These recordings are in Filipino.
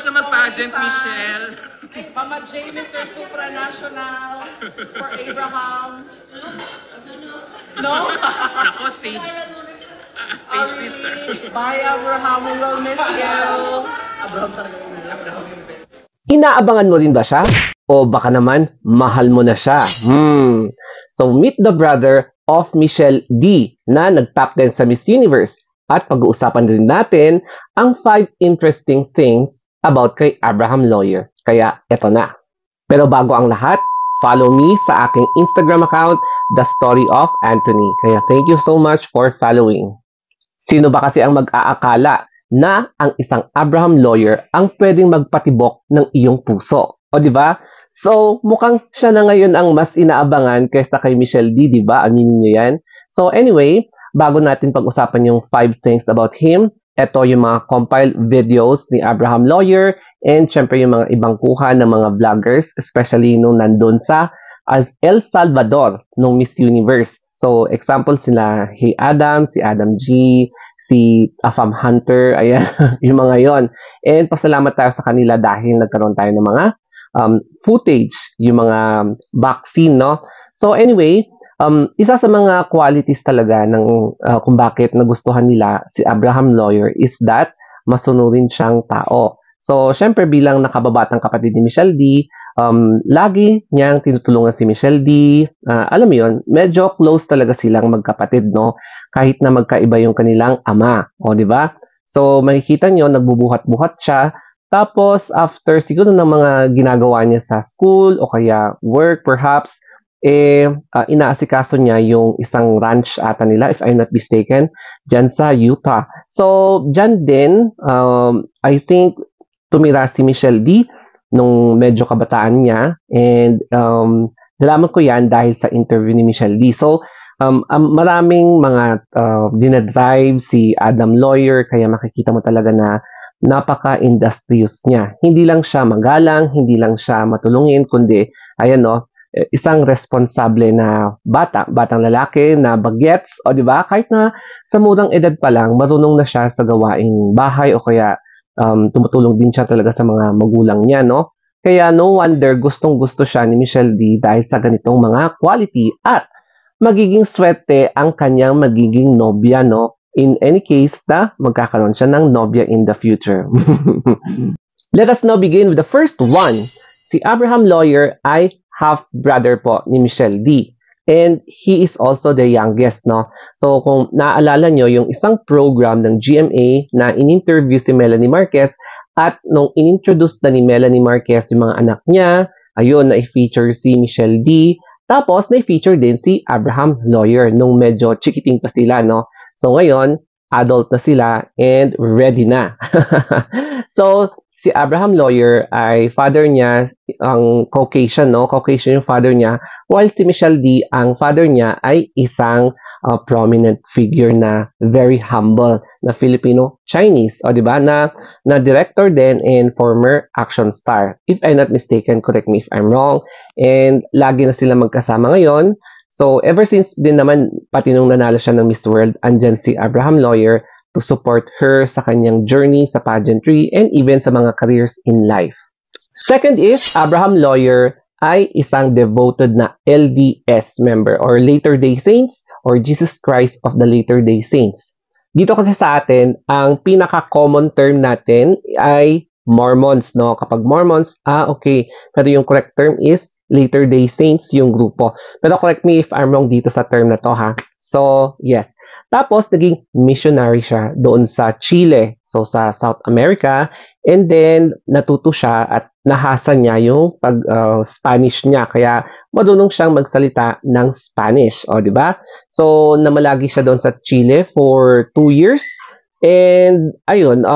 siya mag-pageant, Michelle. Mama J, Mr. Supranational for Abraham. No? Ako, stage sister. Bye, Abraham. We will miss you. Abraham talaga. Inaabangan mo rin ba siya? O baka naman, mahal mo na siya? So, meet the brother of Michelle D na nag-top 10 sa Miss Universe. At pag-uusapan din natin ang 5 interesting things about kay Abraham Lawyer. Kaya, eto na. Pero bago ang lahat, follow me sa aking Instagram account, The Story of Anthony. Kaya thank you so much for following. Sino ba kasi ang mag-aakala na ang isang Abraham Lawyer ang pwedeng magpatibok ng iyong puso? O di ba? So, mukhang siya na ngayon ang mas inaabangan kaysa kay Michelle D, di ba? Aminin niyo yan. So, anyway, bago natin pag-usapan yung 5 things about him, ito yung mga compiled videos ni Abraham Lawyer and syempre yung mga ibang kuha ng mga vloggers, especially nung nandun sa El Salvador nung Miss Universe. So, example sila Hey Adam, si Adam G, si Afam Hunter, ayan, yung mga yon. And pasalamat tayo sa kanila dahil nagkaroon tayo ng mga footage, yung mga vaccine, no? So anyway, isa sa mga qualities talaga ng kung bakit nagustuhan nila si Abraham Lawyer is that masunurin siyang tao. So syempre bilang nakababatang kapatid ni Michelle D, lagi niyang tinutulungan si Michelle D. Alam mo yun, medyo close talaga silang magkapatid, no? Kahit na magkaiba yung kanilang ama, o di ba? So makikita niyo nagbubuhat-buhat siya. Tapos, after siguro ng mga ginagawa niya sa school o kaya work perhaps, inaasikaso niya yung isang ranch ata nila, if I'm not mistaken, dyan sa Utah. So, dyan din, I think, tumira si Michelle D nung medyo kabataan niya. And nalaman ko yan dahil sa interview ni Michelle D. So, maraming mga dinadrive si Adam Lawyer, kaya makikita mo talaga na napaka-industrious niya. Hindi lang siya magalang, hindi lang siya matulungin, kundi, ayan no, isang responsable na batang lalaki na bagets, o di ba? Kahit na sa murang edad pa lang, marunong na siya sa gawaing bahay o kaya tumutulong din siya talaga sa mga magulang niya, no? Kaya no wonder gustong-gusto siya ni Michelle D dahil sa ganitong mga quality at magiging swerte ang kanyang magiging nobya, no? In any case na magkakaroon siya ng nobya in the future. Let us now begin with the first one. Si Abraham Lawyer ay half-brother po ni Michelle D. And he is also the youngest, no? So kung naaalala nyo, yung isang program ng GMA na in-interview si Melanie Marquez at nung in-introduce na ni Melanie Marquez yung mga anak niya, ayun, na-feature si Michelle D. Tapos, na-feature din si Abraham Lawyer nung medyo chikiting pa sila, no? So ngayon, adult na sila and ready na. So, si Abraham Lawyer ay father niya, ang Caucasian, no? Caucasian yung father niya. While si Michelle D, ang father niya ay isang prominent figure na very humble na Filipino-Chinese. O, di ba? Na director din and former action star. If I'm not mistaken, correct me if I'm wrong. And lagi na sila magkasama ngayon. So, ever since din naman, pati nung nanalo siya ng Miss World, andyan si Abraham Lawyer to support her sa kanyang journey sa pageantry and even sa mga careers in life. Second is, Abraham Lawyer ay isang devoted na LDS member or Latter-day Saints or Jesus Christ of the Latter-day Saints. Dito kasi sa atin, ang pinaka-common term natin ay Mormons, no? Kapag Mormons, okay. Pero yung correct term is Latter-day Saints, yung grupo. Pero correct me if I'm wrong dito sa term na to, ha? So, yes. Tapos, naging missionary siya doon sa Chile, so sa South America. And then, natuto siya at nahasa niya yung Spanish niya. Kaya, marunong siyang magsalita ng Spanish. O, di ba? So, namalagi siya doon sa Chile for 2 years. And, ayun,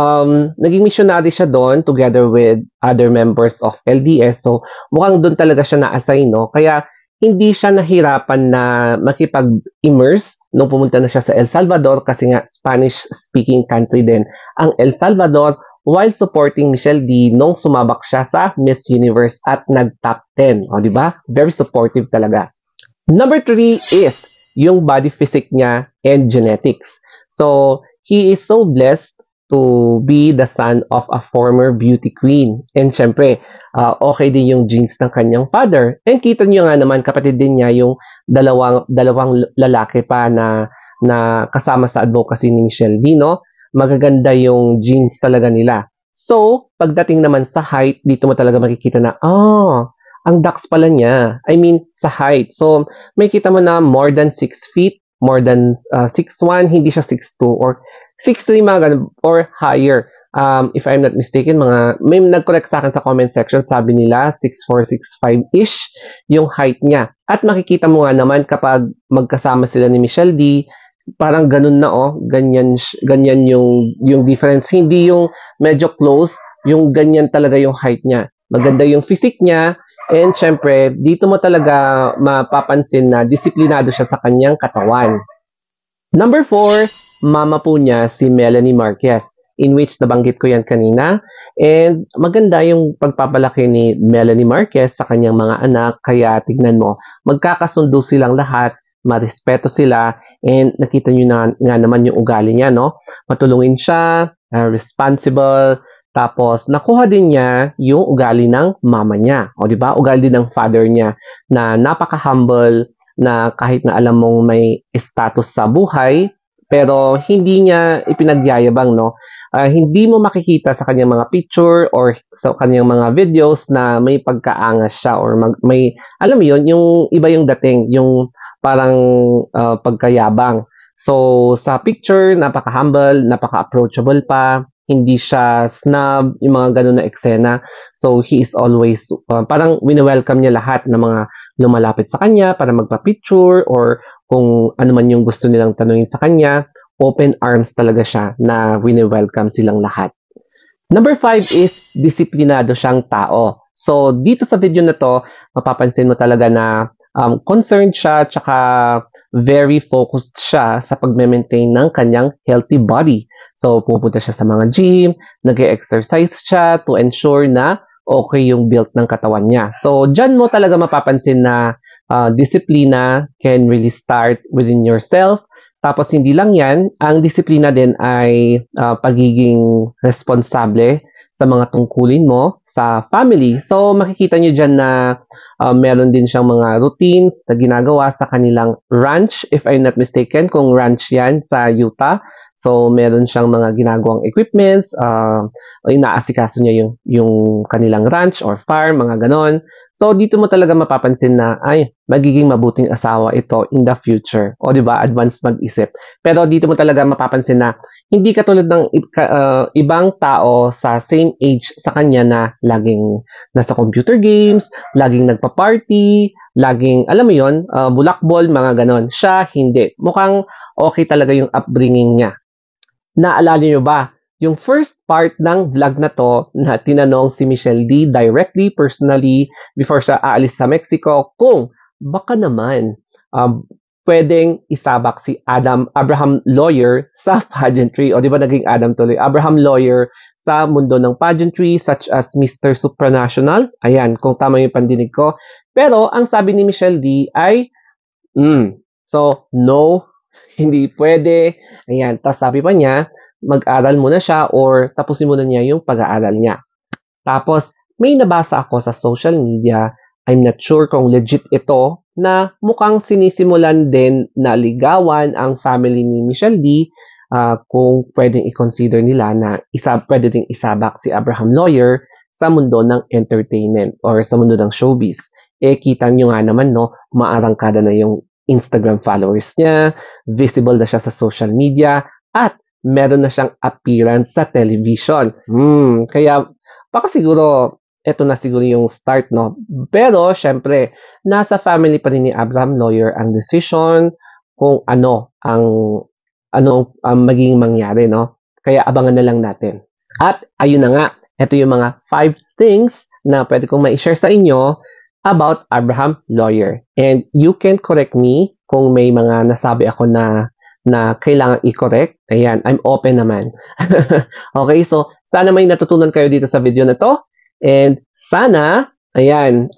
naging missionary siya doon together with other members of LDS. So, mukhang doon talaga siya na-assign, no? Kaya, hindi siya nahirapan na makipag-immerse nung pumunta na siya sa El Salvador kasi nga Spanish-speaking country din ang El Salvador while supporting Michelle D nung sumabak siya sa Miss Universe at nag-top 10. O, di ba? Very supportive talaga. Number 3 is yung body physique niya and genetics. So, he is so blessed to be the son of a former beauty queen. And syempre, okay din yung genes ng kanyang father. And kita nyo nga naman, kapatid din niya yung dalawang lalaki pa na kasama sa advocacy ni Michelle D, no? Magaganda yung genes talaga nila. So, pagdating naman sa height, dito mo talaga makikita na, ang ducks pala niya. I mean, sa height. So, makikita mo na more than 6 feet, more than 6'1", hindi siya 6'2", or 6'3", mga ganun, or higher. If I'm not mistaken, may nag-correct sa akin sa comment section, sabi nila 6'4", 6'5"-ish yung height niya. At makikita mo nga naman kapag magkasama sila ni Michelle D, parang ganun na ganyan yung difference. Hindi yung medyo close, yung ganyan talaga yung height niya. Maganda yung physique niya, and syempre, dito mo talaga mapapansin na disiplinado siya sa kanyang katawan. Number 4, mama po niya si Melanie Marquez, in which nabanggit ko yan kanina. And maganda yung pagpapalaki ni Melanie Marquez sa kanyang mga anak, kaya tignan mo, magkakasundo silang lahat, marespeto sila, and nakita nyo na nga naman yung ugali niya, no? Matulungin siya, responsible, tapos nakuha din niya yung ugali ng mama niya. O di ba? Ugali din ng father niya na napaka-humble, na kahit na alam mong may status sa buhay, pero hindi niya ipinagyayabang, no? Hindi mo makikita sa kanyang mga picture or sa kanyang mga videos na may pagkaangas siya or may, alam mo yun, yung iba yung dating, yung parang pagkayabang. So, sa picture, napaka-humble, napaka-approachable pa, hindi siya snub, yung mga ganun na eksena. So, he is always, parang wini-welcome niya lahat ng mga lumalapit sa kanya para magpa-picture or kung ano man yung gusto nilang tanungin sa kanya, open arms talaga siya na wini-welcome silang lahat. Number 5 is disiplinado siyang tao. So, dito sa video na to, mapapansin mo talaga na concerned siya, tsaka very focused siya sa pag-maintain ng kanyang healthy body. So, pupunta siya sa mga gym, nag-exercise siya to ensure na okay yung build ng katawan niya. So, dyan mo talaga mapapansin na disiplina can really start within yourself. Tapos, hindi lang yan, ang disiplina din ay pagiging responsable sa mga tungkulin mo sa family. So, makikita nyo dyan na meron din siyang mga routines na ginagawa sa kanilang ranch, if I'm not mistaken, kung ranch yan sa Utah. So, meron siyang mga ginagawang equipments, inaasikaso niya yung kanilang ranch or farm, mga ganon. So, dito mo talaga mapapansin na, ay, magiging mabuting asawa ito in the future. O, di ba? Advance mag-isip. Pero dito mo talaga mapapansin na hindi katulad ng ibang tao sa same age sa kanya na laging nasa computer games, laging nagpa-party, laging, alam mo yon, bulakbol, mga ganon. Siya, hindi. Mukhang okay talaga yung upbringing niya. Naalala niyo ba, yung first part ng vlog na to na tinanong si Michelle D directly, personally, before siya aalis sa Mexico, kung baka naman pwedeng isabak si Abraham Lawyer sa pageantry. O di ba naging Adam tuloy? Abraham Lawyer sa mundo ng pageantry such as Mr. Supranational. Ayan, kung tama yung pandinig ko. Pero ang sabi ni Michelle D ay, so no, hindi pwede. Ayan, tapos sabi pa niya, mag-aral muna siya or tapusin muna niya yung pag-aaral niya. Tapos, may nabasa ako sa social media, I'm not sure kung legit ito, na mukhang sinisimulan din na ligawan ang family ni Michelle D kung pwedeng i-consider nila na pwede ding isabak si Abraham Lawyer sa mundo ng entertainment or sa mundo ng showbiz. Kita nyo nga naman, no, maarangkada na yung Instagram followers niya, visible na siya sa social media, at meron na siyang appearance sa television. Kaya baka siguro ito na siguro yung start, no? Pero, syempre, nasa family pa rin ni Abraham Lawyer ang decision kung ano ang magiging mangyari, no? Kaya abangan na lang natin. At, ayun na nga, ito yung mga 5 things na pwede kong ma-share sa inyo about Abraham Lawyer. And you can correct me kung may mga nasabi ako na kailangan i-correct. Ayan, I'm open naman. Okay, so, sana may natutunan kayo dito sa video na to. And sana, ayan,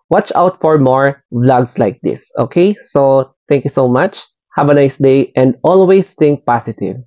watch out for more vlogs like this. Okay? So, thank you so much. Have a nice day and always think positive.